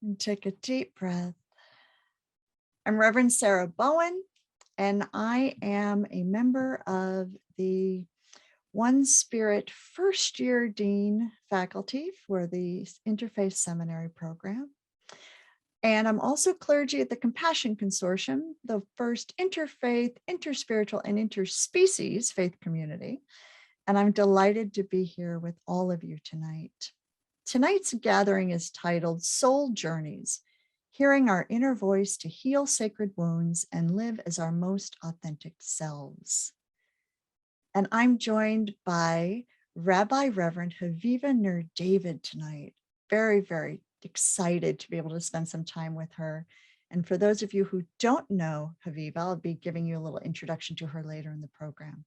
And take a deep breath. I'm Reverend Sarah Bowen, and I am a member of the One Spirit first year dean faculty for the Interfaith Seminary program. And I'm also clergy at the Compassion Consortium, the first interfaith, interspiritual, and interspecies faith community. And I'm delighted to be here with all of you tonight. Tonight's gathering is titled Soul Journeys, Hearing Our Inner Voice to Heal Sacred Wounds and Live as Our Most Authentic Selves. And I'm joined by Rabbi Reverend Haviva Ner-David tonight. Very, very excited to be able to spend some time with her. And for those of you who don't know Haviva, I'll be giving you a little introduction to her later in the program.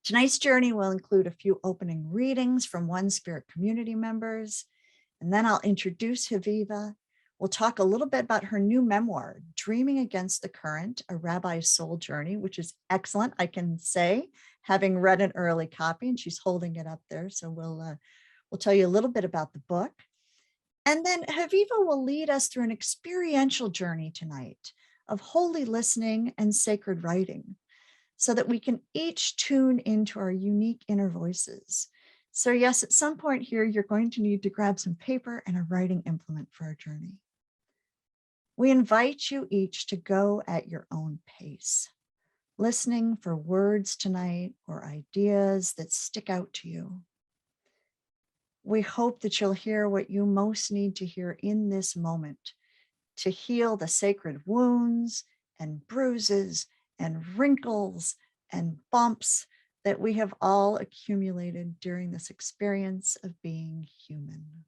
Tonight's journey will include a few opening readings from One Spirit community members, and then I'll introduce Haviva. We'll talk a little bit about her new memoir, Dreaming Against the Current, A Rabbi's Soul Journey, which is excellent, I can say, having read an early copy, and she's holding it up there. So we'll tell you a little bit about the book. And then Haviva will lead us through an experiential journey tonight of holy listening and sacred writing, so that we can each tune into our unique inner voices. So yes, at some point here, you're going to need to grab some paper and a writing implement for our journey. We invite you each to go at your own pace, listening for words tonight or ideas that stick out to you. We hope that you'll hear what you most need to hear in this moment to heal the sacred wounds and bruises and wrinkles and bumps that we have all accumulated during this experience of being human.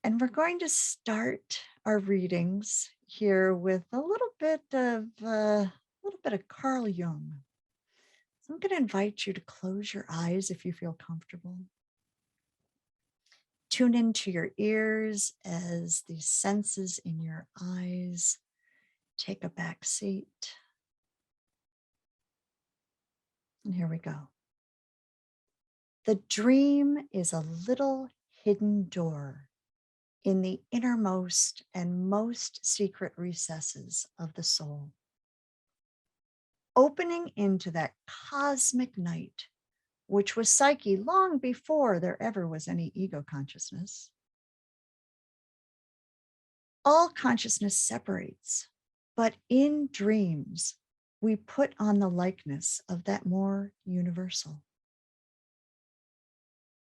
And we're going to start our readings here with a little bit of Carl Jung. So I'm going to invite you to close your eyes if you feel comfortable. Tune into your ears as the senses in your eyes take a back seat. And here we go. The dream is a little hidden door in the innermost and most secret recesses of the soul, opening into that cosmic night, which was psyche long before there ever was any ego consciousness. All consciousness separates, but in dreams, we put on the likeness of that more universal.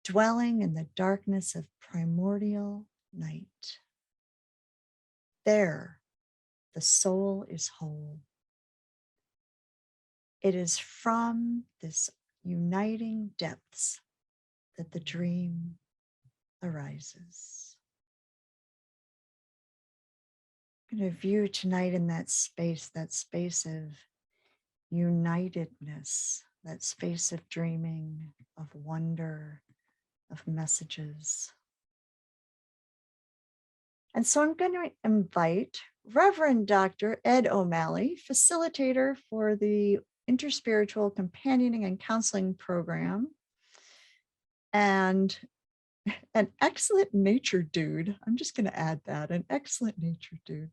Dwelling in the darkness of primordial night. There, the soul is whole. It is from this uniting depths that the dream arises. I'm going to view tonight in that space of unitedness, that space of dreaming, of wonder, of messages. And so I'm going to invite Rev Dr Ed OMalley, facilitator for the Interspiritual Companioning and Counseling Program, and an excellent natured dude. I'm just going to add that, an excellent natured dude,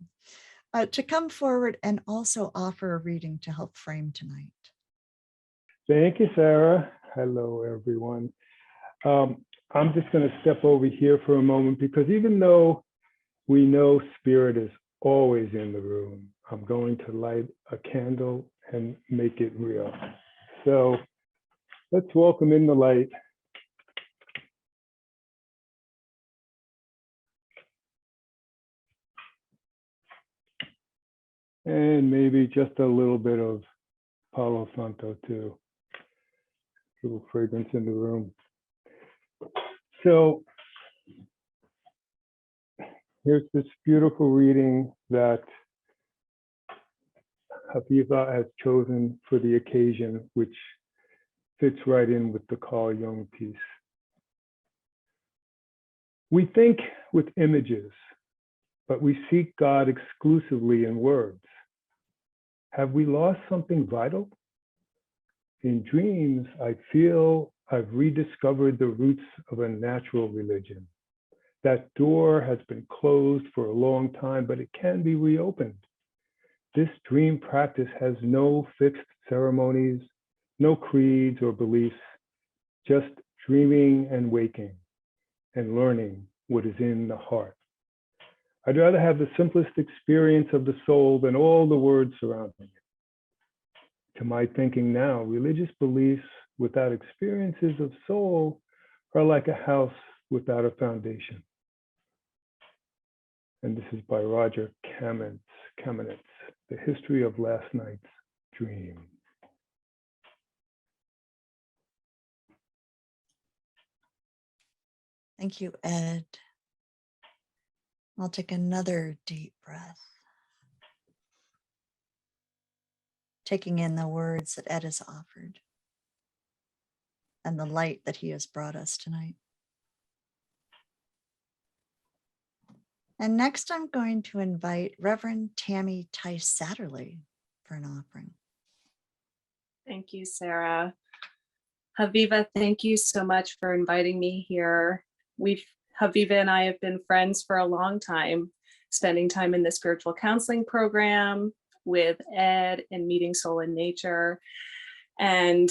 to come forward and also offer a reading to help frame tonight. Thank you, Sarah. Hello, everyone. I'm just going to step over here for a moment because even though we know spirit is always in the room, I'm going to light a candle and make it real. So let's welcome in the light. And maybe just a little bit of Palo Santo too. A little fragrance in the room. So here's this beautiful reading that Haviva has chosen for the occasion, which fits right in with the Carl Jung piece. We think with images, but we seek God exclusively in words. Have we lost something vital? In dreams, I feel I've rediscovered the roots of a natural religion. That door has been closed for a long time, but it can be reopened. This dream practice has no fixed ceremonies, no creeds or beliefs, just dreaming and waking and learning what is in the heart. I'd rather have the simplest experience of the soul than all the words surrounding it. To my thinking now, religious beliefs without experiences of soul are like a house without a foundation. And this is by Roger Kamenetz, The History of Last Night's Dream. Thank you, Ed. I'll take another deep breath, taking in the words that Ed has offered and the light that he has brought us tonight. And next, I'm going to invite Reverend Tammy Tsatterman for an offering. Thank you, Sarah. Haviva, thank you so much for inviting me here. Haviva and I have been friends for a long time, spending time in the spiritual counseling program with Ed and meeting soul in nature, and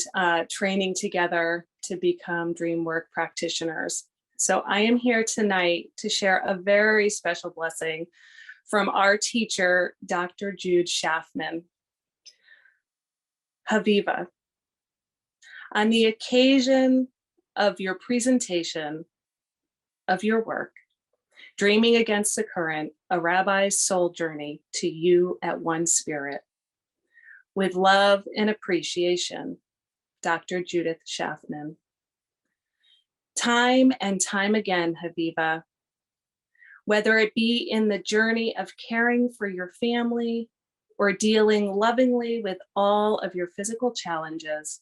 training together to become dreamwork practitioners. So I am here tonight to share a very special blessing from our teacher, Dr. Jude Schaffman. Haviva, on the occasion of your presentation of your work, Dreaming Against the Current, a Rabbi's Soul Journey to You at One Spirit, with love and appreciation, Dr. Judith Schaffman. Time and time again, Haviva, whether it be in the journey of caring for your family or dealing lovingly with all of your physical challenges,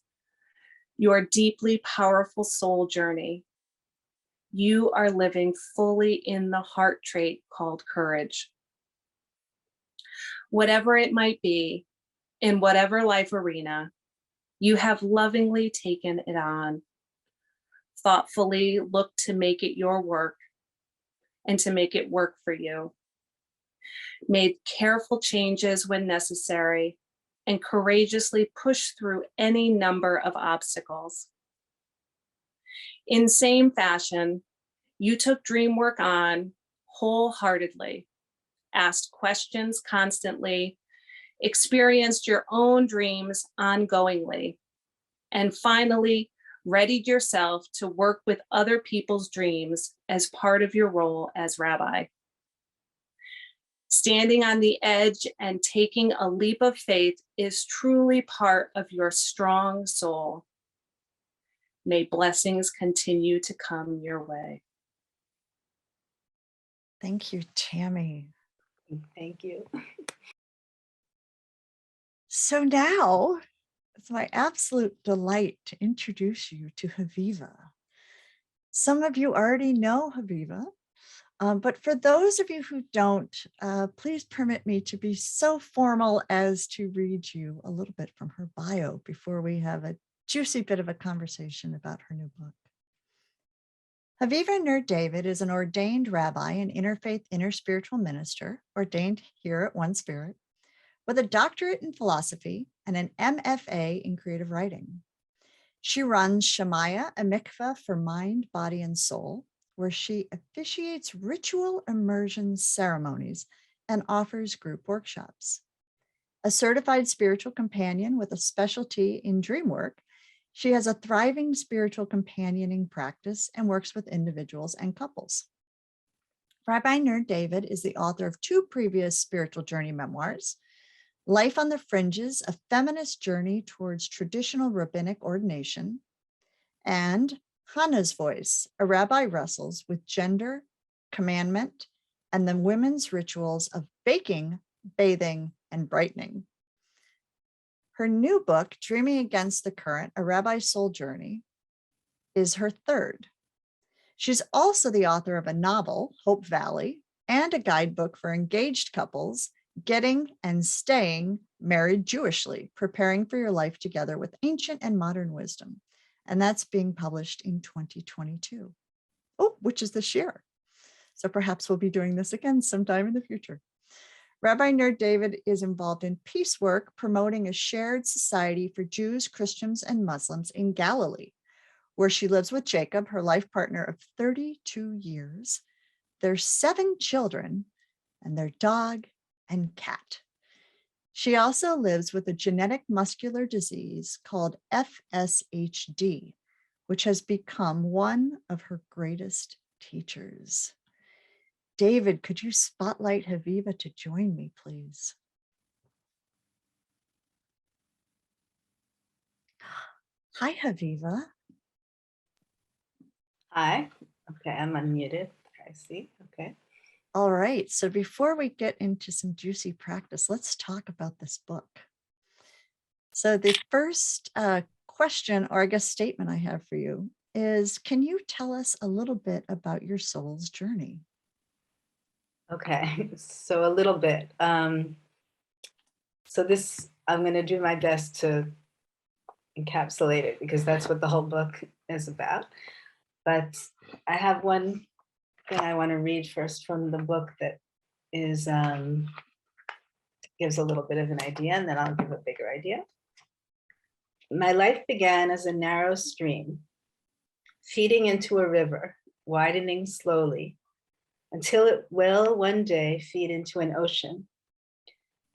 your deeply powerful soul journey, you are living fully in the heart trait called courage. Whatever it might be, in whatever life arena, you have lovingly taken it on, thoughtfully looked to make it your work and to make it work for you, made careful changes when necessary, and courageously pushed through any number of obstacles. In same fashion, you took dream work on wholeheartedly, asked questions constantly, experienced your own dreams ongoingly, and finally readied yourself to work with other people's dreams as part of your role as rabbi. Standing on the edge and taking a leap of faith is truly part of your strong soul. May blessings continue to come your way. Thank you, Tammy. Thank you. So now it's my absolute delight to introduce you to Haviva. Some of you already know Haviva, but for those of you who don't, please permit me to be so formal as to read you a little bit from her bio before we have a juicy bit of a conversation about her new book. Haviva Ner-David is an ordained rabbi and interfaith-interspiritual minister, ordained here at One Spirit, with a doctorate in philosophy and an M.F.A. in creative writing. She runs Shmaya, a Mikveh for mind, body, and soul, where she officiates ritual immersion ceremonies and offers group workshops. A certified spiritual companion with a specialty in dreamwork, she has a thriving spiritual companioning practice and works with individuals and couples. Rabbi Ner-David is the author of 2 previous spiritual journey memoirs, Life on the Fringes, a feminist journey towards traditional rabbinic ordination, and Chanah's Voice, a Rabbi Wrestles with gender, commandment, and the women's rituals of baking, bathing, and brightening. Her new book, Dreaming Against the Current, a Rabbi's Soul Journey, is her 3rd. She's also the author of a novel, Hope Valley, and a guidebook for engaged couples, Getting and Staying Married Jewishly, Preparing for Your Life Together with Ancient and Modern Wisdom, and that's being published in 2022. Oh, which is this year. So perhaps we'll be doing this again sometime in the future. Rabbi Ner-David is involved in peace work, promoting a shared society for Jews, Christians, and Muslims in Galilee, where she lives with Jacob, her life partner of 32 years, their 7 children, and their dog and cat. She also lives with a genetic muscular disease called FSHD, which has become one of her greatest teachers. David, could you spotlight Haviva to join me, please? Hi, Haviva. Hi. Okay, I'm unmuted. I see. Okay. All right. So before we get into some juicy practice, let's talk about this book. So the first question, or I guess statement I have for you is, can you tell us a little bit about your soul's journey? Okay. So a little bit. So this, I'm going to do my best to encapsulate it because that's what the whole book is about. But I have one thing I want to read first from the book that is gives a little bit of an idea, and then I'll give a bigger idea. My life began as a narrow stream, feeding into a river, widening slowly, until it will one day feed into an ocean.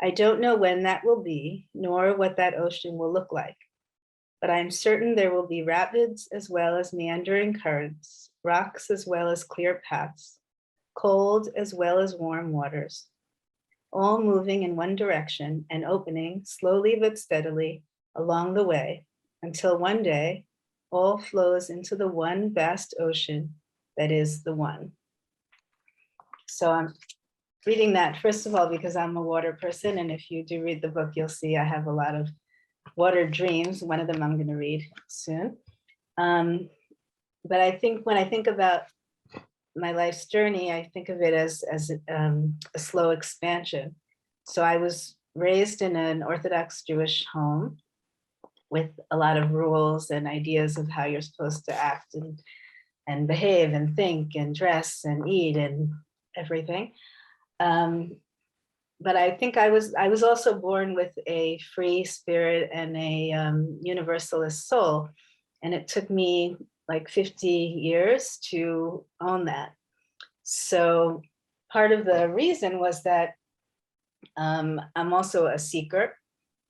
I don't know when that will be, nor what that ocean will look like, but I am certain there will be rapids as well as meandering currents, rocks as well as clear paths, cold as well as warm waters, all moving in one direction and opening slowly but steadily along the way, until one day all flows into the one vast ocean that is the one. So I'm reading that, first of all, because I'm a water person, and if you do read the book, you'll see I have a lot of water dreams. One of them I'm going to read soon. But I think when I think about my life's journey, I think of it as a slow expansion. So I was raised in an Orthodox Jewish home with a lot of rules and ideas of how you're supposed to act and behave and think and dress and eat and everything. But I think I was also born with a free spirit and a Universalist soul. And it took me like 50 years to own that. So part of the reason was that I'm also a seeker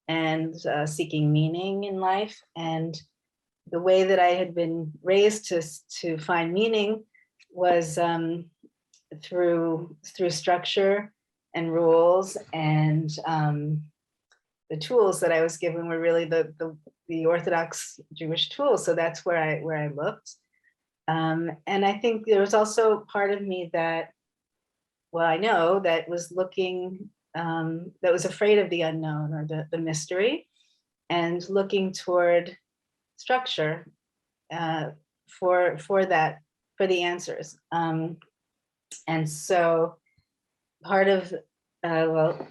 and seeking meaning in life. And the way that I had been raised to find meaning was through structure and rules, and the tools that I was given were really the Orthodox Jewish tools. So that's where I looked. And I think there was also part of me that, well, I know that was looking, that was afraid of the unknown or the mystery, and looking toward structure for the answers. And so part of, well,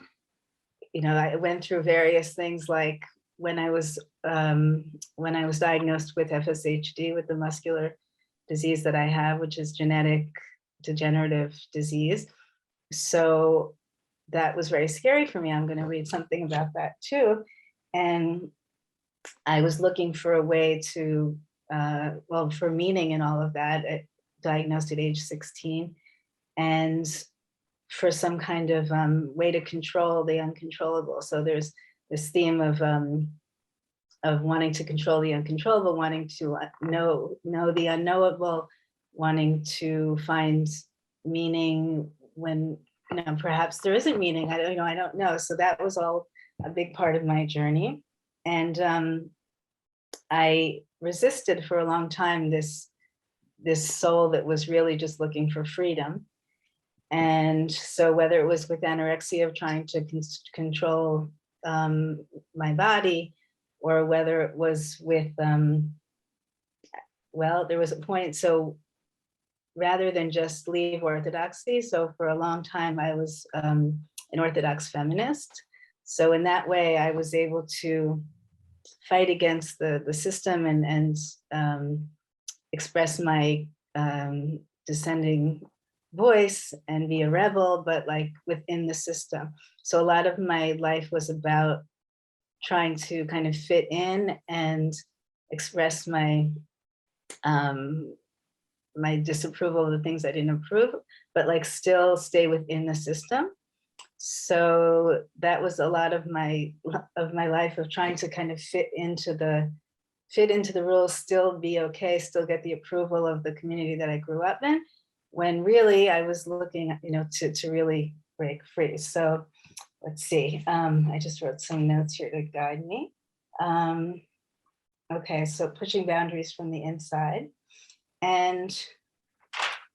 you know, I went through various things, like when I was diagnosed with FSHD, with the muscular disease that I have, which is genetic degenerative disease. So that was very scary for me. I'm going to read something about that too. And I was looking for a way to, well, for meaning in all of that, diagnosed at age 16. And for some kind of way to control the uncontrollable. So there's this theme of wanting to control the uncontrollable, wanting to know the unknowable, wanting to find meaning when, you know, perhaps there isn't meaning. I don't know. So that was all a big part of my journey. And I resisted for a long time this soul that was really just looking for freedom. And so whether it was with anorexia of trying to control my body, or whether it was with, well, there was a point, so rather than just leave Orthodoxy, so for a long time I was an Orthodox feminist. So in that way I was able to fight against the system and express my dissenting voice and be a rebel, but like within the system. So a lot of my life was about trying to kind of fit in and express my my disapproval of the things I didn't approve, but like still stay within the system. So that was a lot of my life, of trying to kind of fit into the rules, still be okay, still get the approval of the community that I grew up in, when really I was looking, to really break free. So let's see, I just wrote some notes here to guide me. Okay, so pushing boundaries from the inside, and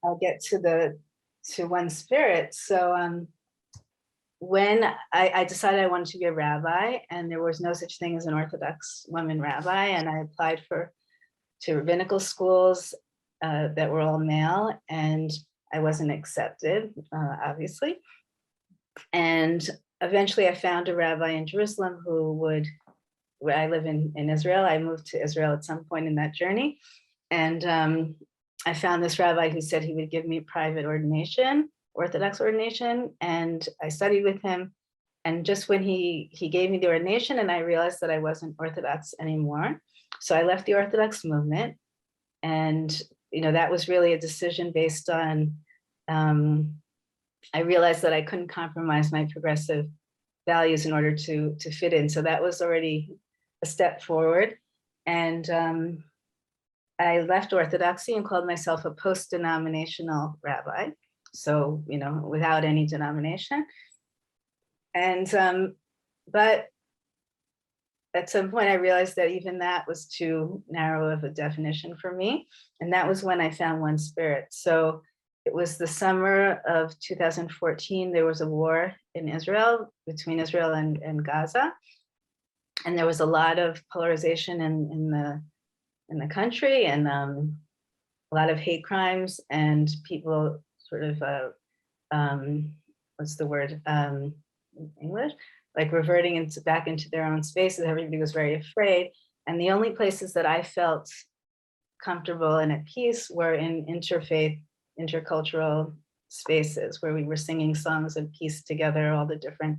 I'll get to one spirit. So when I decided I wanted to be a rabbi, and there was no such thing as an Orthodox woman rabbi, and I applied to rabbinical schools that were all male, and I wasn't accepted, obviously. And eventually I found a rabbi in Jerusalem where I live in Israel. I moved to Israel at some point in that journey. And I found this rabbi who said he would give me private ordination, Orthodox ordination. And I studied with him. And just when he gave me the ordination, and I realized that I wasn't Orthodox anymore. So I left the Orthodox movement. And, that was really a decision based on, I realized that I couldn't compromise my progressive values in order to fit in. So that was already a step forward. And I left Orthodoxy and called myself a post-denominational rabbi. So, without any denomination. And, but at some point I realized that even that was too narrow of a definition for me. And that was when I found one spirit. So it was the summer of 2014. There was a war in Israel, between Israel and Gaza. And there was a lot of polarization in the country, and a lot of hate crimes, and people sort of, what's the word, in English? Like reverting back into their own spaces. Everybody was very afraid. And the only places that I felt comfortable and at peace were in interfaith, intercultural spaces, where we were singing songs of peace together, all the different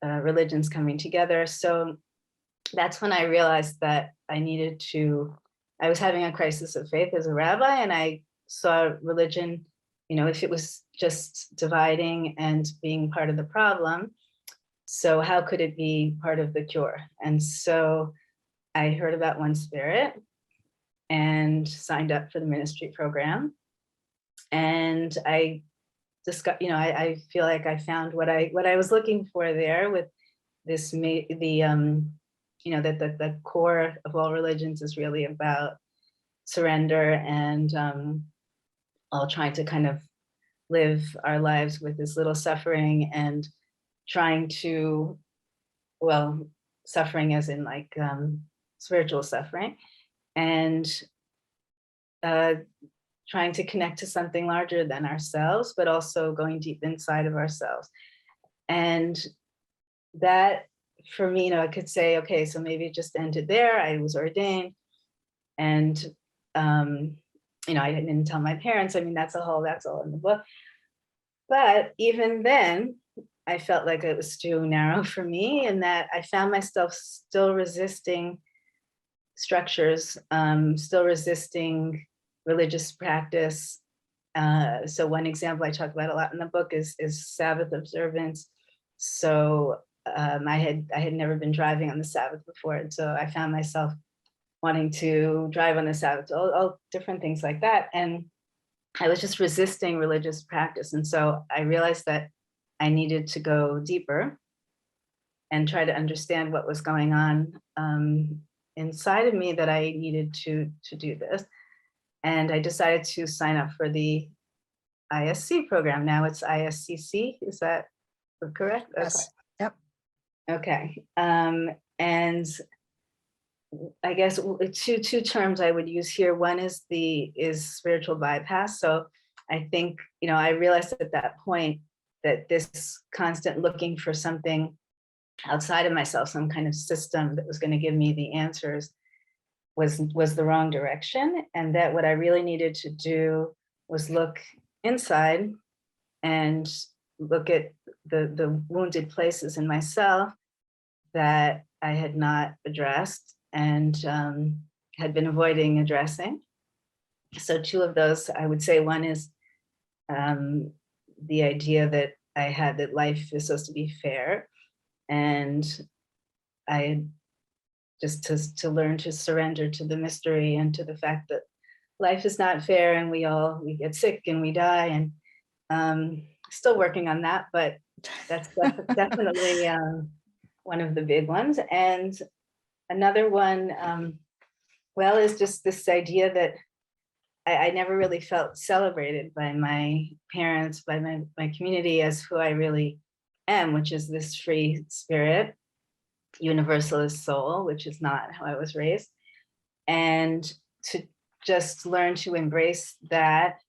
religions coming together. So that's when I realized that I was having a crisis of faith as a rabbi, and I saw religion, if it was just dividing and being part of the problem, so how could it be part of the cure? And so I heard about One Spirit and signed up for the ministry program. And I discovered, I feel like I found what I was looking for there, with this, the core of all religions is really about surrender, and all trying to kind of live our lives with as little suffering, and trying to, suffering as in like spiritual suffering, and trying to connect to something larger than ourselves, but also going deep inside of ourselves. And that, for me, I could say, okay, so maybe it just ended there. I was ordained, and I didn't tell my parents. That's all in the book. But even then, I felt like it was too narrow for me, and that I found myself still resisting structures, still resisting religious practice. So one example I talk about a lot in the book is Sabbath observance. So I had never been driving on the Sabbath before, and so I found myself wanting to drive on the Sabbath, all different things like that. And I was just resisting religious practice. And so I realized that I needed to go deeper and try to understand what was going on inside of me, that I needed to do this. And I decided to sign up for the ISC program. Now it's ISCC, is that correct? Yes. Yep. Okay. And I guess two terms I would use here. One is spiritual bypass. So I think, I realized at that point that this constant looking for something outside of myself, some kind of system that was going to give me the answers, was the wrong direction. And that what I really needed to do was look inside and look at the wounded places in myself that I had not addressed and had been avoiding addressing. So two of those, I would say, one is the idea that I had that life is supposed to be fair. And I just to learn to surrender to the mystery and to the fact that life is not fair, and we get sick and we die, and still working on that, but that's definitely one of the big ones. And another one, well, is just this idea that I never really felt celebrated by my parents, by my community as who I really am, which is this free spirit, Universalist soul, which is not how I was raised. And to just learn to embrace that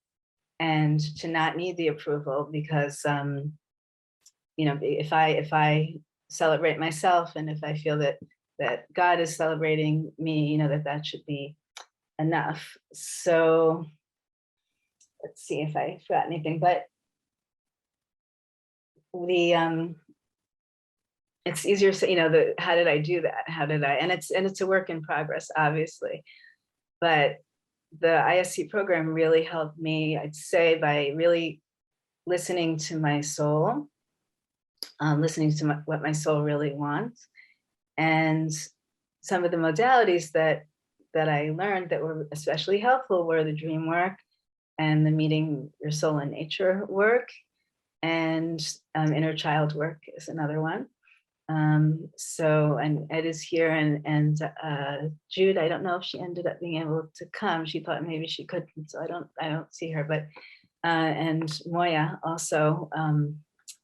and to not need the approval, because you know, if I celebrate myself, and if I feel that God is celebrating me, you know, that should be enough. So let's see if I forgot anything, but the it's easier to say, you know, how did I do that? How did I, and it's a work in progress, obviously, but the ISC program really helped me, I'd say, by really listening to my soul, listening to what my soul really wants. And some of the modalities that I learned that were especially helpful were the dream work and the meeting your soul and nature work, and inner child work is another one. So, and Ed is here, and Jude, I don't know if she ended up being able to come. She thought maybe she couldn't, so I don't see her, but and Moya also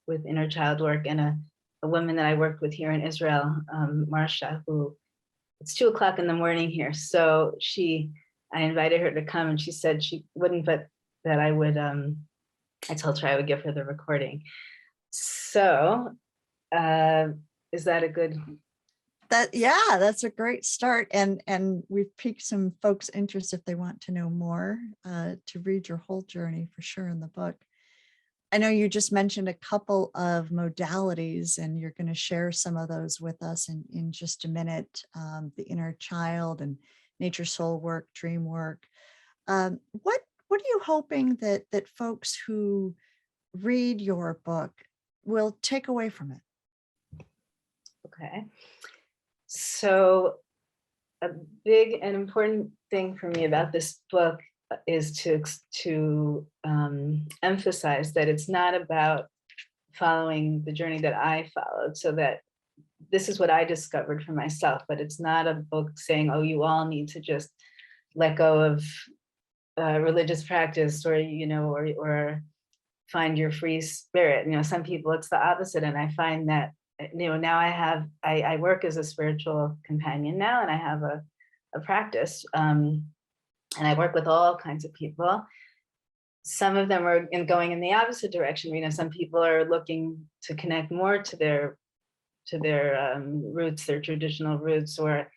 with inner child work, and a woman that I worked with here in Israel, Marsha, who, it's 2 o'clock in the morning here, so I invited her to come, and she said she wouldn't, but that I would, I told her I would give her the recording. So is that a good? Yeah, that's a great start. And we've piqued some folks' interest, if they want to know more, to read your whole journey for sure in the book. I know you just mentioned a couple of modalities, and you're going to share some of those with us in just a minute. The inner child and nature soul work, dream work. What are you hoping that folks who read your book will take away from it? Okay. So a big and important thing for me about this book is to emphasize that it's not about following the journey that I followed, so that this is what I discovered for myself, but it's not a book saying, oh, you all need to just let go of religious practice, or, you know, or find your free spirit. You know, some people it's the opposite. And I find that, you know, now I work as a spiritual companion now, and I have a practice, and I work with all kinds of people. Some of them are going in the opposite direction. You know, some people are looking to connect more to their roots, their traditional roots, or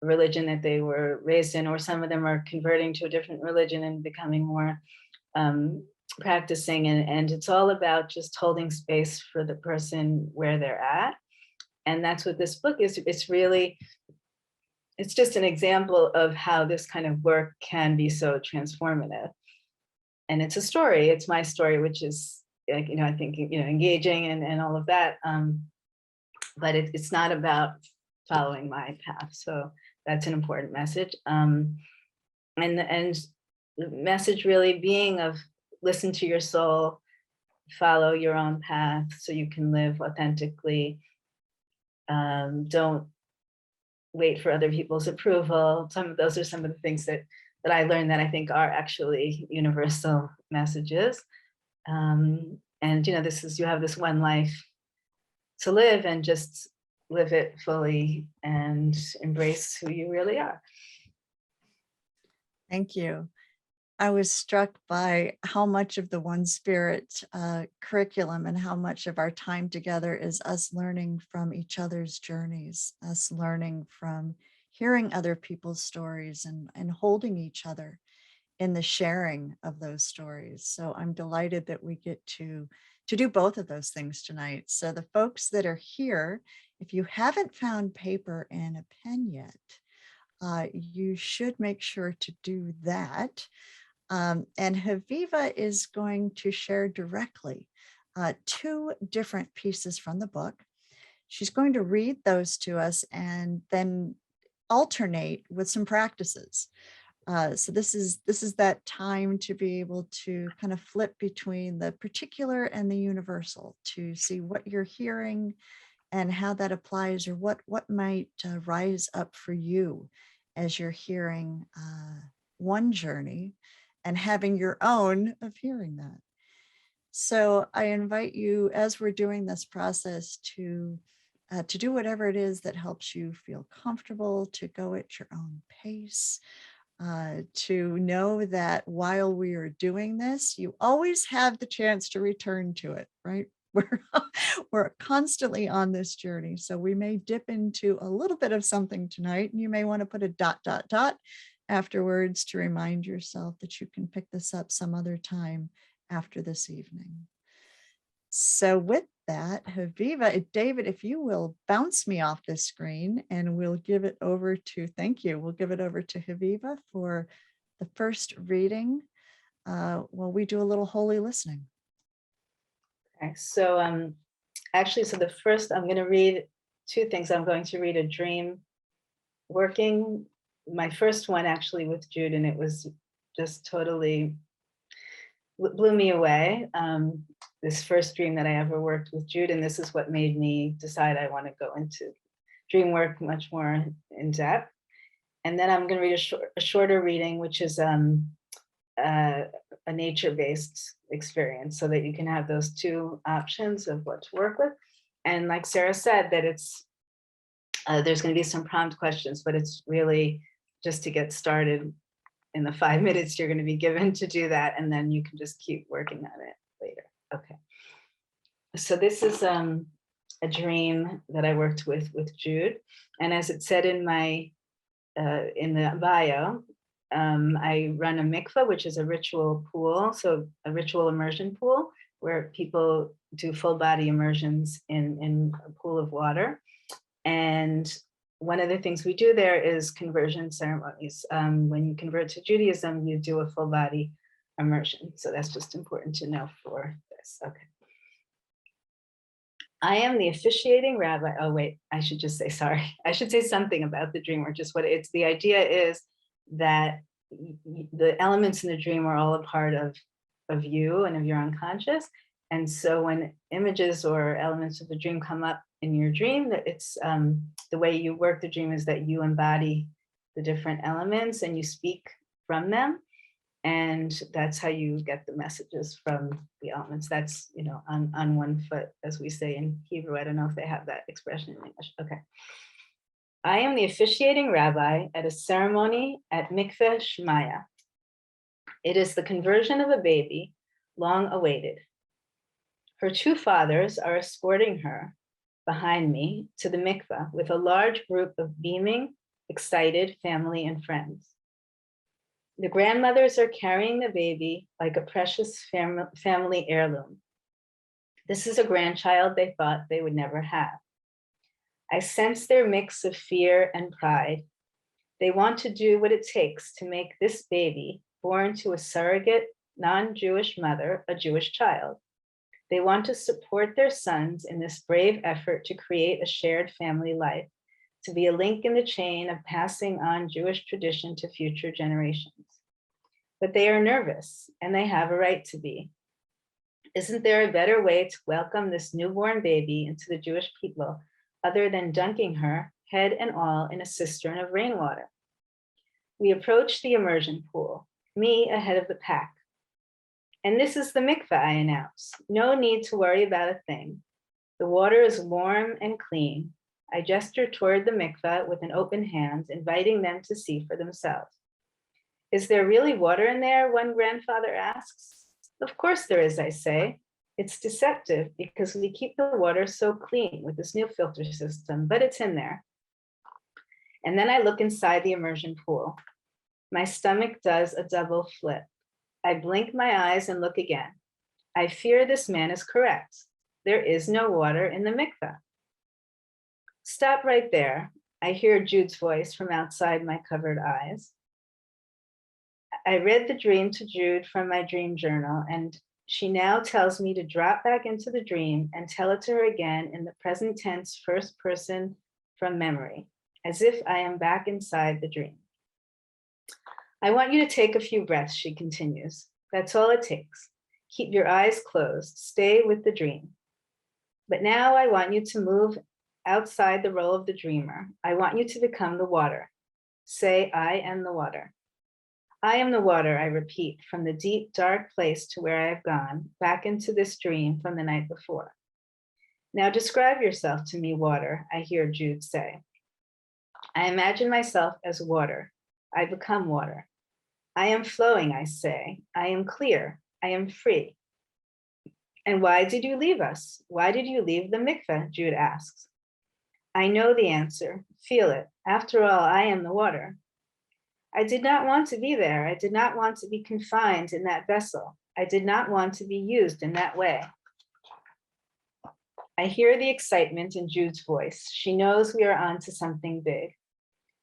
religion that they were raised in, or some of them are converting to a different religion and becoming more practicing, and it's all about just holding space for the person where they're at. And that's what this book is. It's just an example of how this kind of work can be so transformative. And it's a story, it's my story, which is, like, you know, I think, you know, engaging and all of that, but it's not about following my path. So that's an important message. And the message really being of listen to your soul, follow your own path so you can live authentically. Don't wait for other people's approval. Those are some of the things that I learned that I think are actually universal messages. And, you know, you have this one life to live, and just live it fully and embrace who you really are. Thank you. I was struck by how much of the One Spirit curriculum and how much of our time together is us learning from each other's journeys, us learning from hearing other people's stories and holding each other in the sharing of those stories. So I'm delighted that we get to do both of those things tonight. So the folks that are here, if you haven't found paper and a pen yet, you should make sure to do that. And Haviva is going to share directly 2 different pieces from the book. She's going to read those to us and then alternate with some practices. So this is that time to be able to kind of flip between the particular and the universal to see what you're hearing and how that applies, or what might rise up for you as you're hearing one journey and having your own of hearing that. So I invite you, as we're doing this process, to do whatever it is that helps you feel comfortable, to go at your own pace, to know that while we are doing this, you always have the chance to return to it, right? We're constantly on this journey. So we may dip into a little bit of something tonight, and you may want to put a ... afterwards to remind yourself that you can pick this up some other time after this evening. So with that, Haviva, David, if you will bounce me off this screen, and we'll give it over to, thank you, we'll give it over to Haviva for the first reading while we do a little holy listening. Okay, so actually, so the first, I'm going to read 2 things. I'm going to read a dream working, my first one actually with Jude, and it was just totally blew me away. This first dream that I ever worked with Jude, and this is what made me decide I want to go into dream work much more in depth. And then I'm going to read a shorter reading, which is a nature-based experience, so that you can have those 2 options of what to work with. And like Sarah said, that it's there's going to be some prompt questions, but it's really just to get started. In the 5 minutes you're going to be given to do that, and then you can just keep working on it later. Okay. So this is a dream that I worked with Jude, and as it said in my in the bio, I run a mikveh, which is a ritual pool, so a ritual immersion pool where people do full body immersions in a pool of water. And one of the things we do there is conversion ceremonies. When you convert to Judaism, you do a full body immersion. So that's just important to know for this. Okay. I am the officiating rabbi. Oh, wait, I should just say, sorry. I should say something about the dream, or just what it's, the idea is that the elements in the dream are all a part of you and of your unconscious. And so when images or elements of the dream come up in your dream, that it's the way you work the dream is that you embody the different elements and you speak from them. And that's how you get the messages from the elements. That's, you know, on one foot, as we say in Hebrew. I don't know if they have that expression in English. Okay. I am the officiating rabbi at a ceremony at Mikveh Shmaya. It is the conversion of a baby, long awaited. Her 2 fathers are escorting her behind me to the mikveh with a large group of beaming, excited family and friends. The grandmothers are carrying the baby like a precious family heirloom. This is a grandchild they thought they would never have. I sense their mix of fear and pride. They want to do what it takes to make this baby, born to a surrogate non-Jewish mother, a Jewish child. They want to support their sons in this brave effort to create a shared family life, to be a link in the chain of passing on Jewish tradition to future generations. But they are nervous, and they have a right to be. Isn't there a better way to welcome this newborn baby into the Jewish people other than dunking her, head and all, in a cistern of rainwater? We approach the immersion pool, me ahead of the pack. And this is the mikveh, I announce. No need to worry about a thing. The water is warm and clean. I gesture toward the mikveh with an open hand, inviting them to see for themselves. Is there really water in there? One grandfather asks. Of course there is, I say. It's deceptive because we keep the water so clean with this new filter system, but it's in there. And then I look inside the immersion pool. My stomach does a double flip. I blink my eyes and look again. I fear this man is correct. There is no water in the mikveh. Stop right there. I hear Jude's voice from outside my covered eyes. I read the dream to Jude from my dream journal, and she now tells me to drop back into the dream and tell it to her again in the present tense first person from memory, as if I am back inside the dream. I want you to take a few breaths, she continues. That's all it takes. Keep your eyes closed. Stay with the dream. But now I want you to move outside the role of the dreamer. I want you to become the water. Say, I am the water. I am the water, I repeat, from the deep, dark place to where I have gone, back into this dream from the night before. Now describe yourself to me, water, I hear Jude say. I imagine myself as water. I become water. I am flowing, I say. I am clear. I am free. And why did you leave us? Why did you leave the mikveh? Jude asks. I know the answer. Feel it. After all, I am the water. I did not want to be there. I did not want to be confined in that vessel. I did not want to be used in that way. I hear the excitement in Jude's voice. She knows we are on to something big.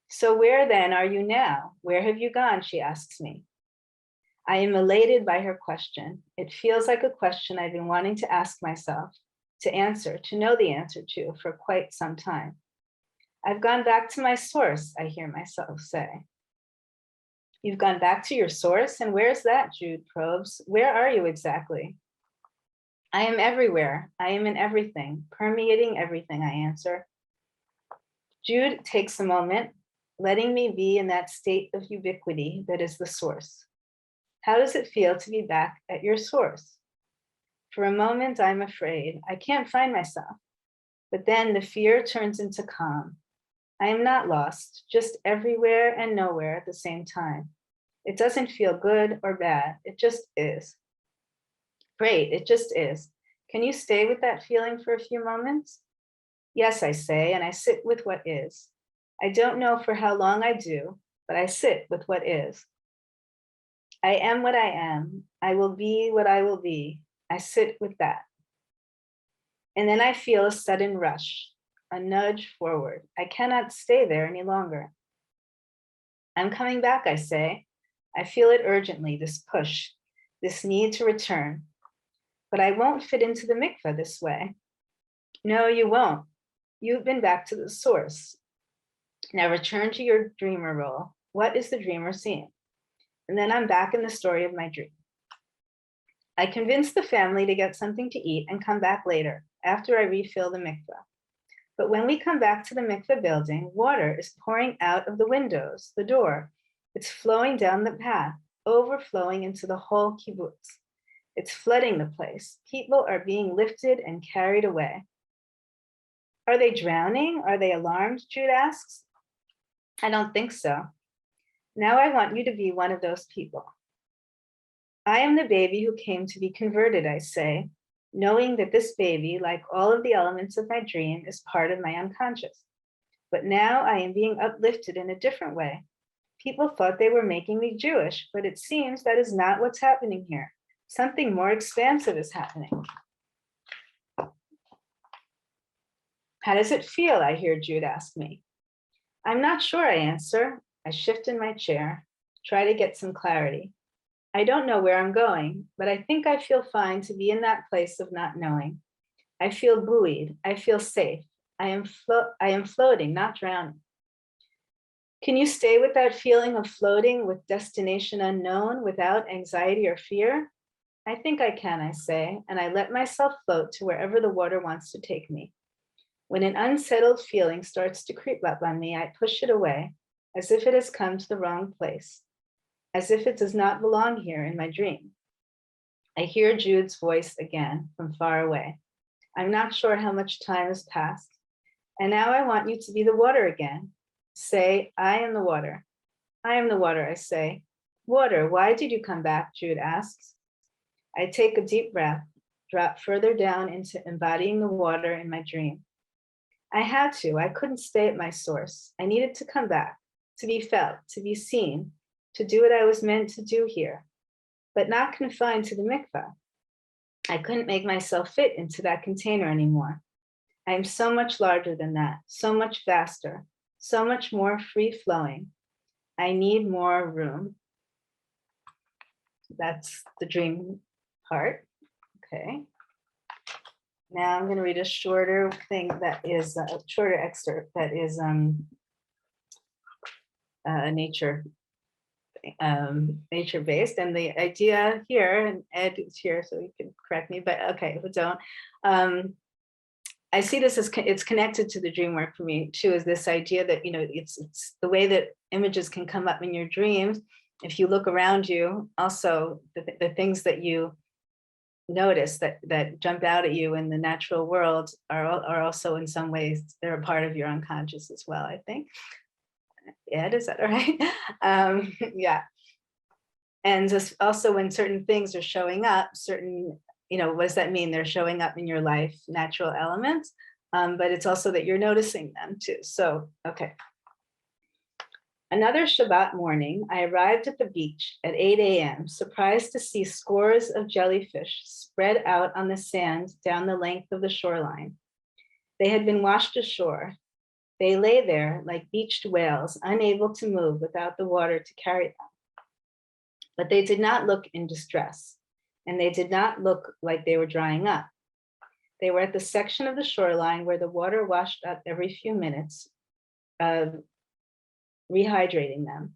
So where then are you now? Where have you gone? She asks me. I am elated by her question. It feels like a question I've been wanting to ask myself, to answer, to know the answer to for quite some time. I've gone back to my source, I hear myself say. You've gone back to your source? And where's that? Jude probes. Where are you exactly? I am everywhere. I am in everything, permeating everything, I answer. Jude takes a moment, letting me be in that state of ubiquity that is the source. How does it feel to be back at your source? For a moment, I'm afraid. I can't find myself. But then the fear turns into calm. I am not lost, just everywhere and nowhere at the same time. It doesn't feel good or bad. It just is. Great, it just is. Can you stay with that feeling for a few moments? Yes, I say, and I sit with what is. I don't know for how long I do, but I sit with what is. I am what I am. I will be what I will be. I sit with that. And then I feel a sudden rush, a nudge forward. I cannot stay there any longer. I'm coming back, I say. I feel it urgently, this push, this need to return. But I won't fit into the mikveh this way. No, you won't. You've been back to the source. Now return to your dreamer role. What is the dreamer seeing? And then I'm back in the story of my dream. I convince the family to get something to eat and come back later, after I refill the mikveh. But when we come back to the mikveh building, water is pouring out of the windows, the door. It's flowing down the path, overflowing into the whole kibbutz. It's flooding the place. People are being lifted and carried away. Are they drowning? Are they alarmed? Jude asks. I don't think so. Now I want you to be one of those people. I am the baby who came to be converted, I say, knowing that this baby, like all of the elements of my dream, is part of my unconscious. But now I am being uplifted in a different way. People thought they were making me Jewish, but it seems that is not what's happening here. Something more expansive is happening. How does it feel? I hear Jude ask me. I'm not sure, I answer. I shift in my chair, try to get some clarity. I don't know where I'm going, but I think I feel fine to be in that place of not knowing. I feel buoyed. I feel safe. I am floating, not drowning. Can you stay with that feeling of floating with destination unknown without anxiety or fear? I think I can, I say, and I let myself float to wherever the water wants to take me. When an unsettled feeling starts to creep up on me, I push it away, as if it has come to the wrong place, as if it does not belong here in my dream. I hear Jude's voice again from far away. I'm not sure how much time has passed. And now I want you to be the water again. Say, I am the water. I am the water, I say. Water, why did you come back? Jude asks. I take a deep breath, drop further down into embodying the water in my dream. I had to. I couldn't stay at my source. I needed to come back, to be felt, to be seen, to do what I was meant to do here, but not confined to the mikveh. I couldn't make myself fit into that container anymore. I am so much larger than that, so much vaster, so much more free-flowing. I need more room. That's the dream part. Okay. Now I'm going to read a shorter thing that is a shorter excerpt that is nature based, and the idea here, and Ed is here so you can correct me, but okay, if don't. I see this as it's connected to the dream work for me too, is this idea that, you know, it's the way that images can come up in your dreams. If you look around you, also the things that you notice that jump out at you in the natural world are also in some ways, they're a part of your unconscious as well, I think. Ed, is that all right? Yeah. And just also when certain things are showing up, certain, you know, what does that mean? They're showing up in your life, natural elements, but it's also that you're noticing them too. So, okay. Another Shabbat morning, I arrived at the beach at 8 a.m., surprised to see scores of jellyfish spread out on the sand down the length of the shoreline. They had been washed ashore. They lay there like beached whales, unable to move without the water to carry them. But they did not look in distress, and they did not look like they were drying up. They were at the section of the shoreline where the water washed up every few minutes, rehydrating them.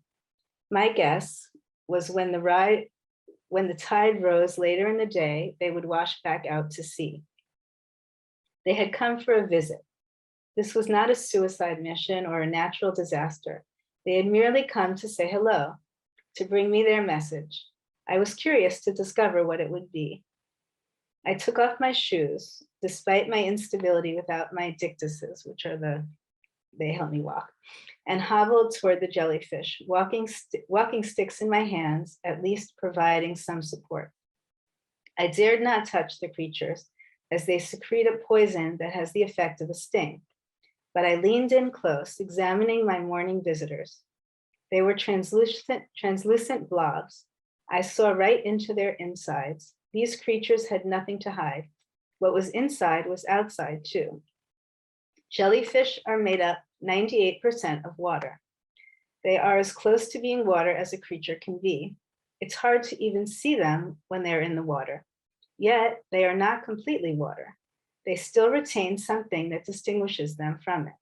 My guess was when the tide rose later in the day, they would wash back out to sea. They had come for a visit. This was not a suicide mission or a natural disaster. They had merely come to say hello, to bring me their message. I was curious to discover what it would be. I took off my shoes, despite my instability without my dictuses, which are they help me walk, and hobbled toward the jellyfish, walking sticks in my hands, at least providing some support. I dared not touch the creatures, as they secrete a poison that has the effect of a sting. But I leaned in close, examining my morning visitors. They were translucent blobs. I saw right into their insides. These creatures had nothing to hide. What was inside was outside too. Jellyfish are made up 98% of water. They are as close to being water as a creature can be. It's hard to even see them when they're in the water. Yet they are not completely water. They still retain something that distinguishes them from it.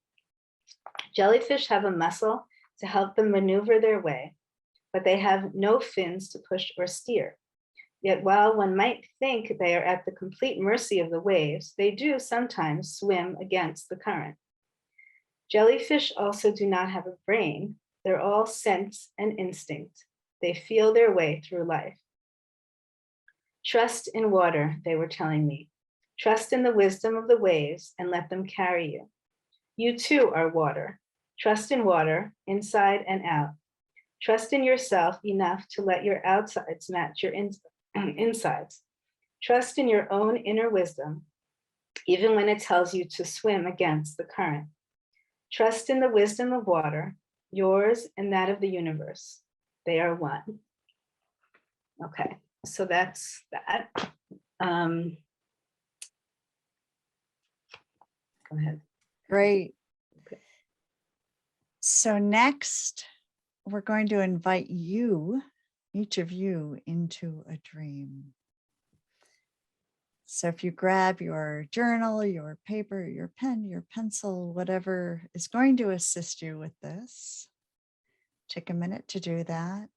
Jellyfish have a muscle to help them maneuver their way, but they have no fins to push or steer. Yet while one might think they are at the complete mercy of the waves, they do sometimes swim against the current. Jellyfish also do not have a brain. They're all sense and instinct. They feel their way through life. Trust in water, they were telling me. Trust in the wisdom of the waves and let them carry you. You too are water. Trust in water, inside and out. Trust in yourself enough to let your outsides match your insides. Trust in your own inner wisdom, even when it tells you to swim against the current. Trust in the wisdom of water, yours and that of the universe. They are one. Okay, so that's that. Go ahead. Great. Okay. So next, we're going to invite you, each of you, into a dream. So if you grab your journal, your paper, your pen, your pencil, whatever is going to assist you with this, take a minute to do that.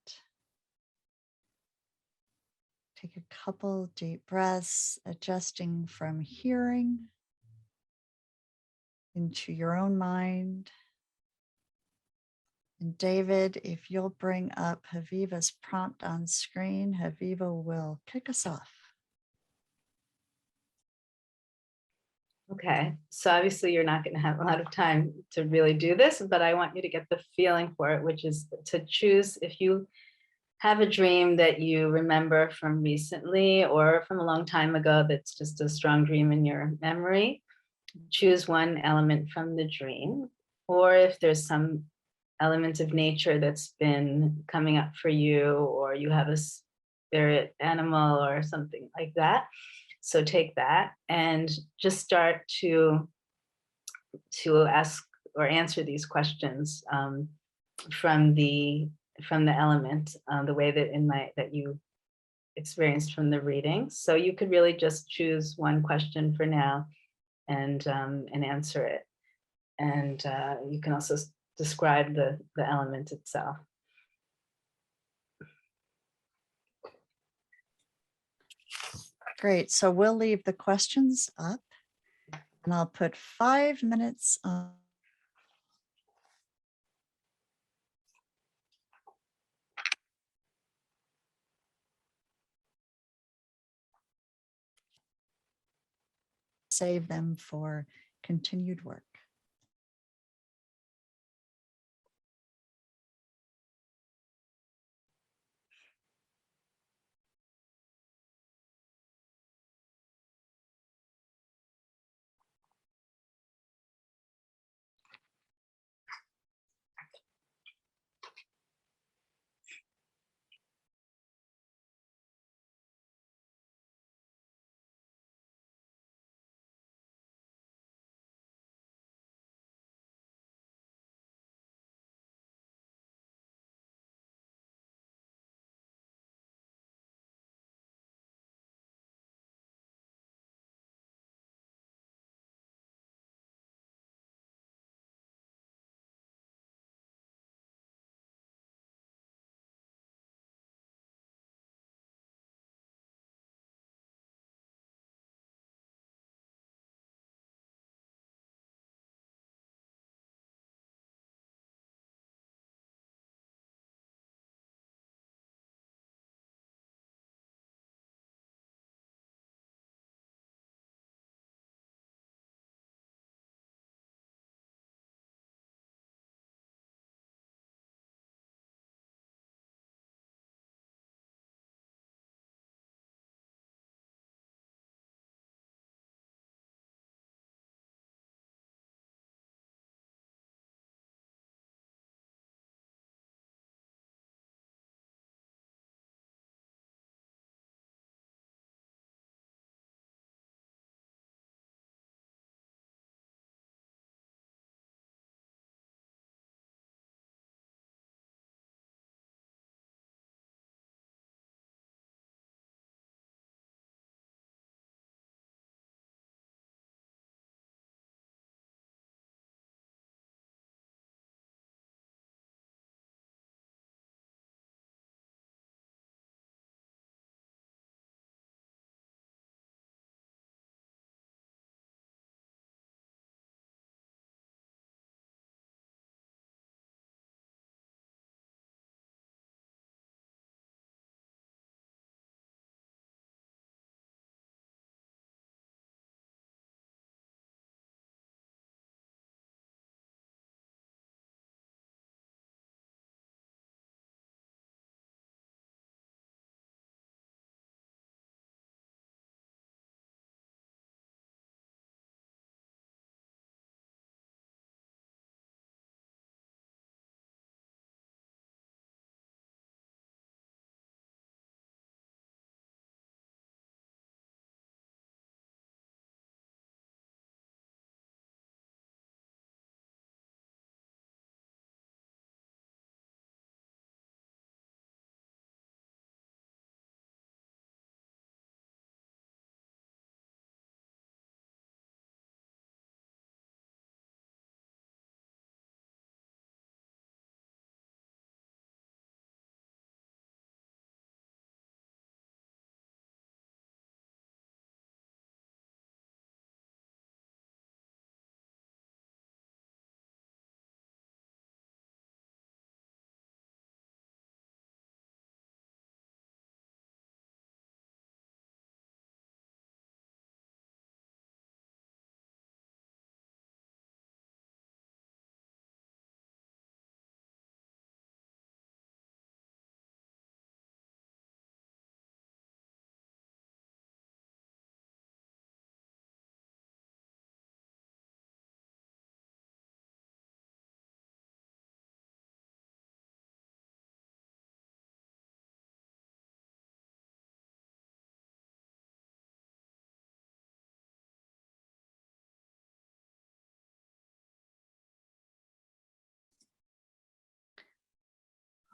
Take a couple deep breaths, adjusting from hearing into your own mind. And David, if you'll bring up Haviva's prompt on screen, Haviva will kick us off. Okay, so obviously you're not going to have a lot of time to really do this, but I want you to get the feeling for it, which is to choose, if you have a dream that you remember from recently or from a long time ago that's just a strong dream in your memory, choose one element from the dream. Or if there's some element of nature that's been coming up for you, or you have a spirit animal or something like that. So take that and just start to ask or answer these questions from the element, the way that you experienced from the reading. So you could really just choose one question for now and answer it. And you can also describe the element itself. Great. So we'll leave the questions up and I'll put 5 minutes on. Save them for continued work.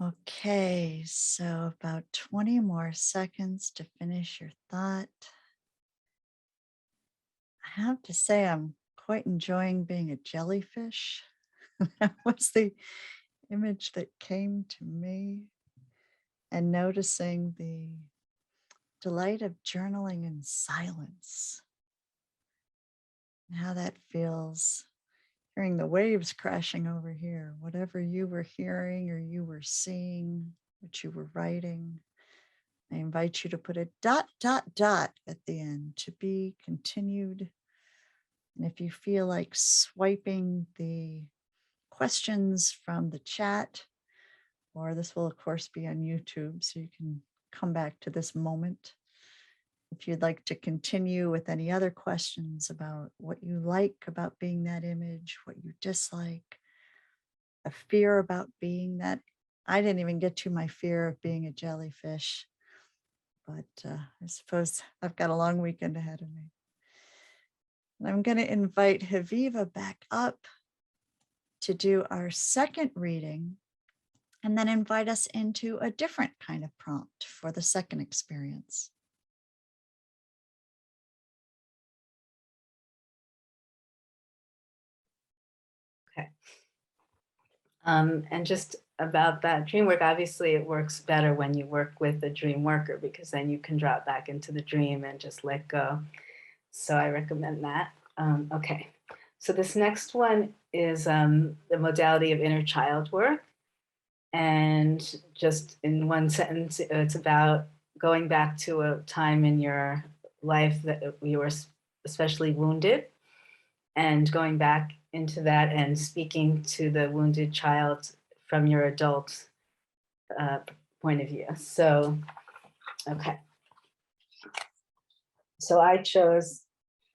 Okay, so about 20 more seconds to finish your thought. I have to say, I'm quite enjoying being a jellyfish. That was the image that came to me, and noticing the delight of journaling in silence and how that feels. Hearing the waves crashing over here, whatever you were hearing or you were seeing, what you were writing, I invite you to put a ... at the end, to be continued. And if you feel like swiping the questions from the chat, or this will of course be on YouTube, so you can come back to this moment. If you'd like to continue with any other questions about what you like about being that image, what you dislike, a fear about being that. I didn't even get to my fear of being a jellyfish, but I suppose I've got a long weekend ahead of me. And I'm going to invite Haviva back up to do our second reading, and then invite us into a different kind of prompt for the second experience. Okay. And just about that dream work, obviously it works better when you work with a dream worker, because then you can drop back into the dream and just let go. So I recommend that. Okay, so this next one is the modality of inner child work. And just in one sentence, it's about going back to a time in your life that you were especially wounded, and going back into that and speaking to the wounded child from your adult point of view. So, okay. So I chose,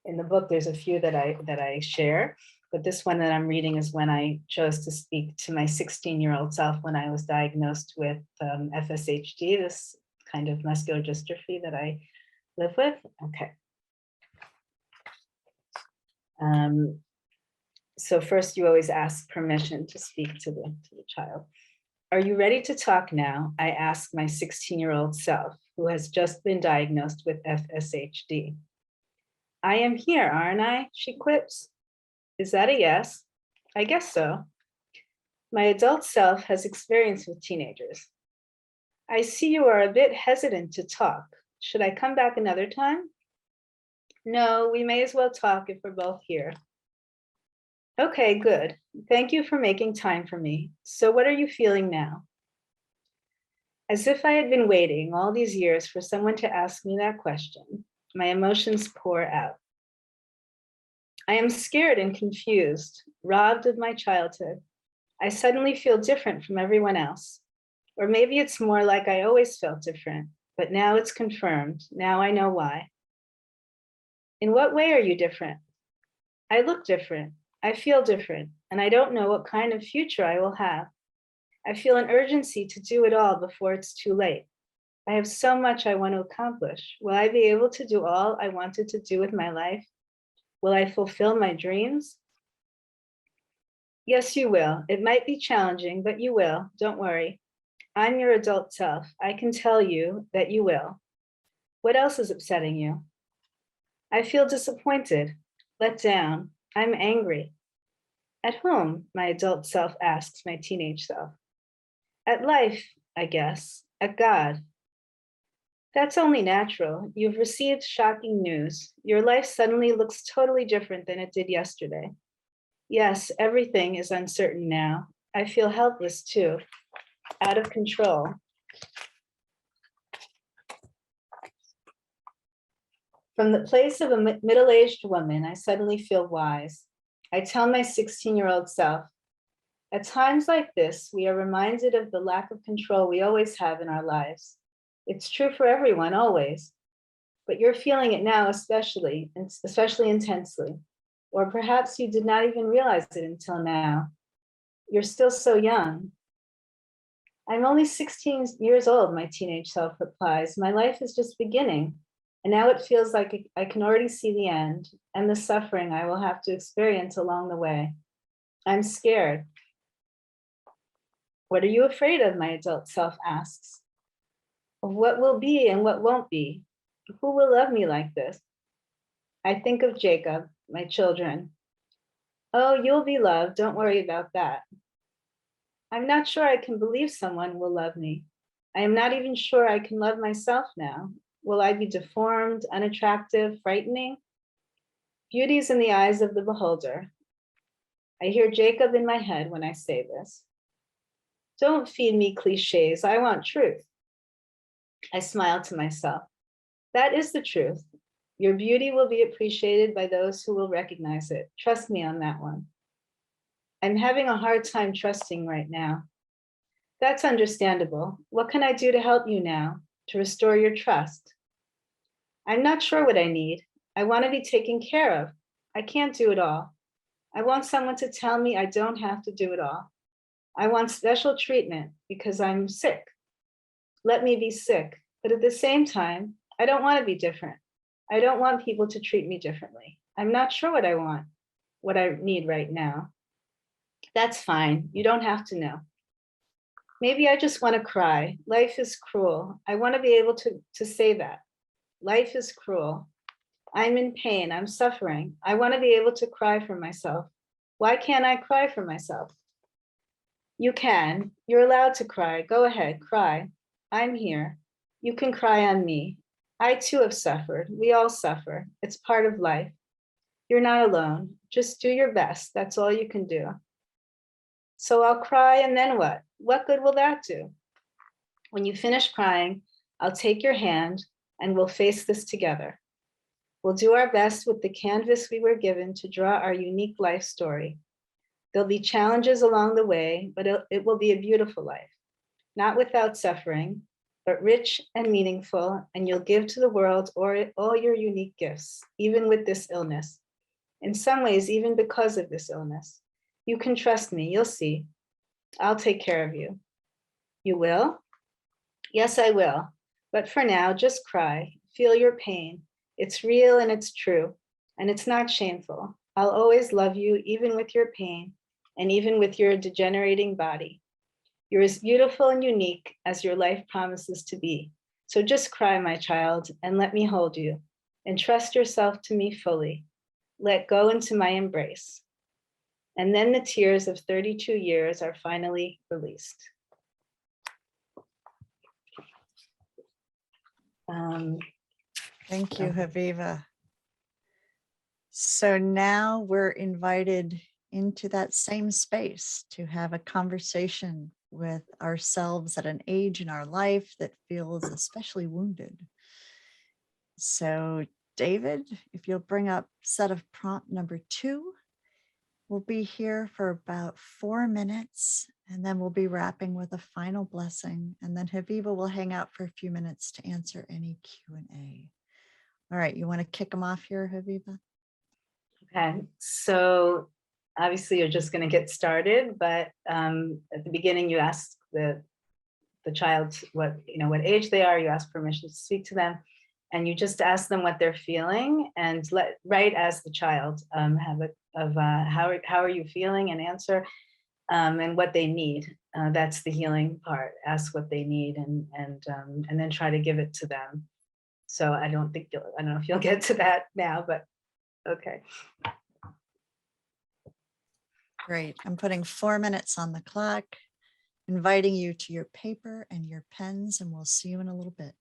in the book, there's a few that I share, but this one that I'm reading is when I chose to speak to my 16-year-old self when I was diagnosed with FSHD, this kind of muscular dystrophy that I live with. Okay. So first, you always ask permission to speak to the child. Are you ready to talk now? I ask my 16-year-old self, who has just been diagnosed with FSHD. I am here, aren't I? She quips. Is that a yes? I guess so. My adult self has experience with teenagers. I see you are a bit hesitant to talk. Should I come back another time? No, we may as well talk if we're both here. Okay, good. Thank you for making time for me. So what are you feeling now? As if I had been waiting all these years for someone to ask me that question, my emotions pour out. I am scared and confused, robbed of my childhood. I suddenly feel different from everyone else. Or maybe it's more like I always felt different, but now it's confirmed. Now I know why. In what way are you different? I look different. I feel different, and I don't know what kind of future I will have. I feel an urgency to do it all before it's too late. I have so much I want to accomplish. Will I be able to do all I wanted to do with my life? Will I fulfill my dreams? Yes, you will. It might be challenging, but you will. Don't worry. I'm your adult self. I can tell you that you will. What else is upsetting you? I feel disappointed, let down. I'm angry. At whom? My adult self asks my teenage self. At life, I guess. At God. That's only natural. You've received shocking news. Your life suddenly looks totally different than it did yesterday. Yes, everything is uncertain now. I feel helpless too, out of control. From the place of a middle-aged woman, I suddenly feel wise. I tell my 16-year-old self, at times like this, we are reminded of the lack of control we always have in our lives. It's true for everyone, always. But you're feeling it now, especially intensely. Or perhaps you did not even realize it until now. You're still so young. I'm only 16 years old, my teenage self replies. My life is just beginning. And now it feels like I can already see the end and the suffering I will have to experience along the way. I'm scared. What are you afraid of? My adult self asks. Of what will be and what won't be? Who will love me like this? I think of Jacob, my children. Oh, you'll be loved. Don't worry about that. I'm not sure I can believe someone will love me. I am not even sure I can love myself now. Will I be deformed, unattractive, frightening? Beauty is in the eyes of the beholder. I hear Jacob in my head when I say this. Don't feed me cliches. I want truth. I smile to myself. That is the truth. Your beauty will be appreciated by those who will recognize it. Trust me on that one. I'm having a hard time trusting right now. That's understandable. What can I do to help you now, to restore your trust? I'm not sure what I need. I want to be taken care of. I can't do it all. I want someone to tell me I don't have to do it all. I want special treatment because I'm sick. Let me be sick. But at the same time, I don't want to be different. I don't want people to treat me differently. I'm not sure what I want, what I need right now. That's fine. You don't have to know. Maybe I just want to cry. Life is cruel. I want to be able to say that. Life is cruel. I'm in pain. I'm suffering. I want to be able to cry for myself. Why can't I cry for myself? You can. You're allowed to cry. Go ahead, cry. I'm here. You can cry on me. I too have suffered. We all suffer. It's part of life. You're not alone. Just do your best. That's all you can do. So I'll cry, and then what? What good will that do? When you finish crying, I'll take your hand and we'll face this together. We'll do our best with the canvas we were given to draw our unique life story. There'll be challenges along the way, but it will be a beautiful life, not without suffering, but rich and meaningful, and you'll give to the world all your unique gifts, even with this illness. In some ways, even because of this illness. You can trust me, you'll see. I'll take care of you. You will? Yes, I will. But for now, just cry. Feel your pain. It's real and it's true, and it's not shameful. I'll always love you, even with your pain, and even with your degenerating body. You're as beautiful and unique as your life promises to be. So just cry, my child, and let me hold you, and trust yourself to me fully. Let go into my embrace. And then the tears of 32 years are finally released. Thank you, Haviva. So now we're invited into that same space to have a conversation with ourselves at an age in our life that feels especially wounded. So David, if you'll bring up set of prompt number 2, we'll be here for about 4 minutes, and then we'll be wrapping with a final blessing. And then Haviva will hang out for a few minutes to answer any Q&A. All right, you want to kick them off here, Haviva? Okay, so obviously you're just going to get started, but at the beginning you ask the child what age they are. You ask permission to speak to them, and you just ask them what they're feeling, and right as the child have how are you feeling, and answer and what they need. That's the healing part. Ask what they need, and then try to give it to them. So I don't know if you'll get to that now, but okay. Great. I'm putting 4 minutes on the clock, inviting you to your paper and your pens, and we'll see you in a little bit.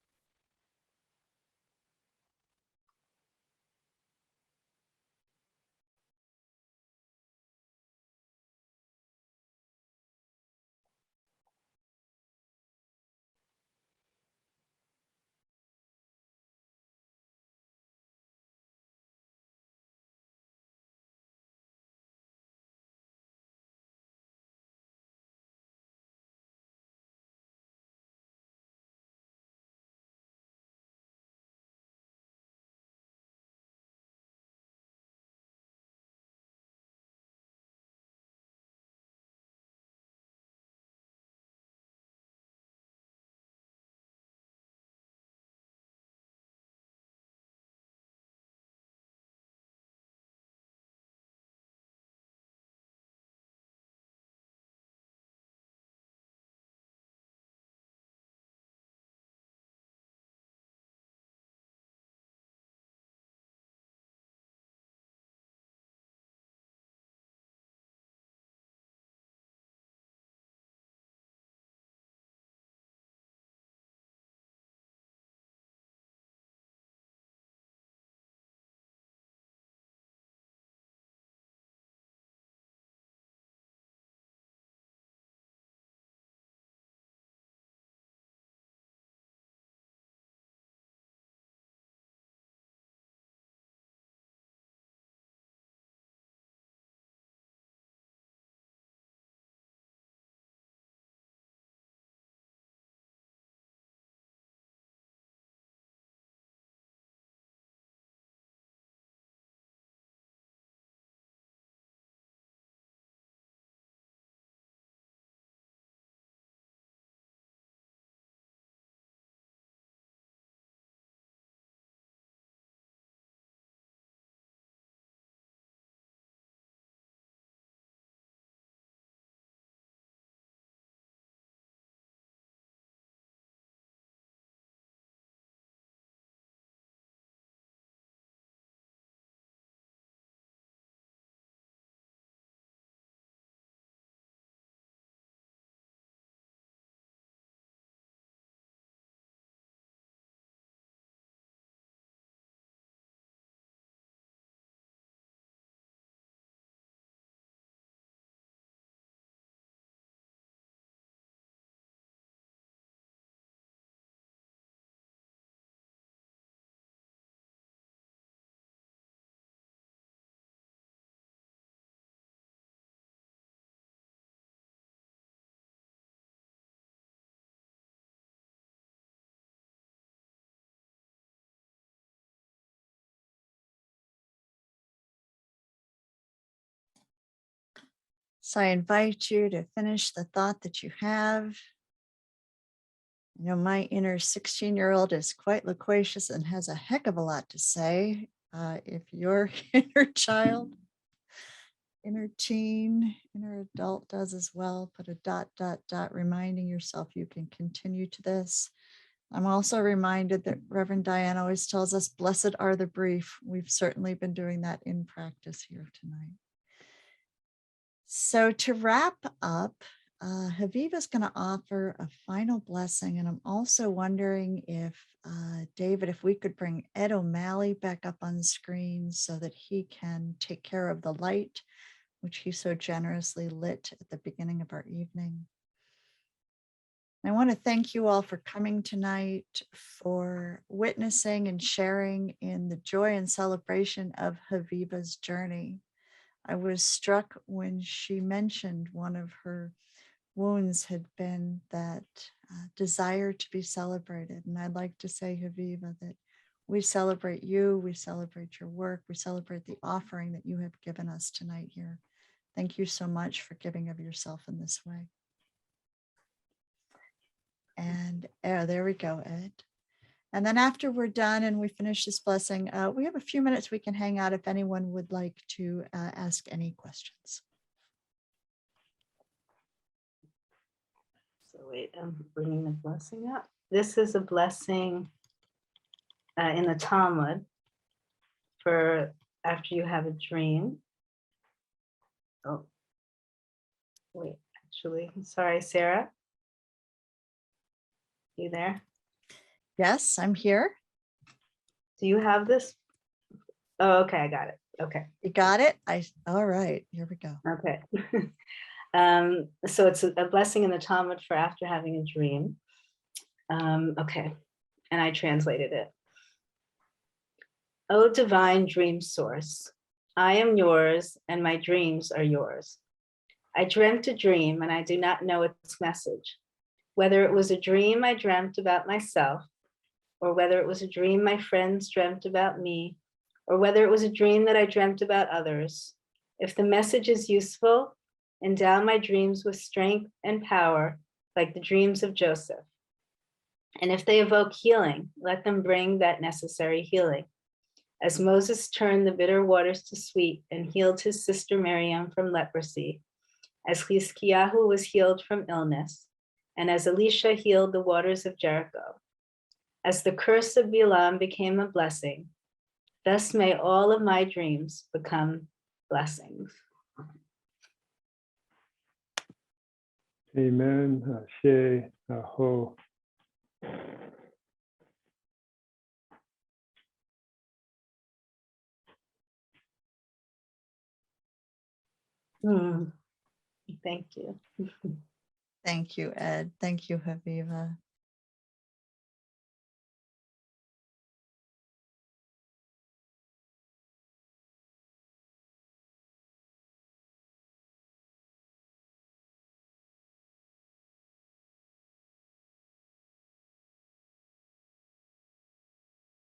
So I invite you to finish the thought that you have. You know, my inner 16-year-old is quite loquacious and has a heck of a lot to say. If your inner child, inner teen, inner adult does as well, put a ... reminding yourself you can continue to this. I'm also reminded that Reverend Diane always tells us, blessed are the brief. We've certainly been doing that in practice here tonight. So to wrap up, Haviva is going to offer a final blessing. And I'm also wondering if, David, if we could bring Ed OMalley back up on screen so that he can take care of the light, which he so generously lit at the beginning of our evening. I want to thank you all for coming tonight, for witnessing and sharing in the joy and celebration of Haviva's journey. I was struck when she mentioned one of her wounds had been that desire to be celebrated. And I'd like to say, Haviva, that we celebrate you, we celebrate your work, we celebrate the offering that you have given us tonight here. Thank you so much for giving of yourself in this way. And there we go, Ed. And then after we're done and we finish this blessing, we have a few minutes we can hang out if anyone would like to ask any questions. So wait, I'm bringing the blessing up. This is a blessing in the Talmud for after you have a dream. Oh, wait, actually, I'm sorry, Sarah. You there? Yes, I'm here. Do you have this? Oh, okay, I got it. Okay. You got it? All right, here we go. Okay. So it's a blessing in the Talmud for after having a dream. Okay, and I translated it. O divine dream source, I am yours and my dreams are yours. I dreamt a dream and I do not know its message. Whether it was a dream I dreamt about myself, or whether it was a dream my friends dreamt about me, or whether it was a dream that I dreamt about others. If the message is useful, endow my dreams with strength and power, like the dreams of Joseph. And if they evoke healing, let them bring that necessary healing. As Moses turned the bitter waters to sweet and healed his sister Miriam from leprosy, as Chizkiyahu was healed from illness, and as Elisha healed the waters of Jericho, as the curse of Balaam became a blessing, thus may all of my dreams become blessings. Amen. Ashe, Aho. Thank you. Thank you, Ed. Thank you, Haviva.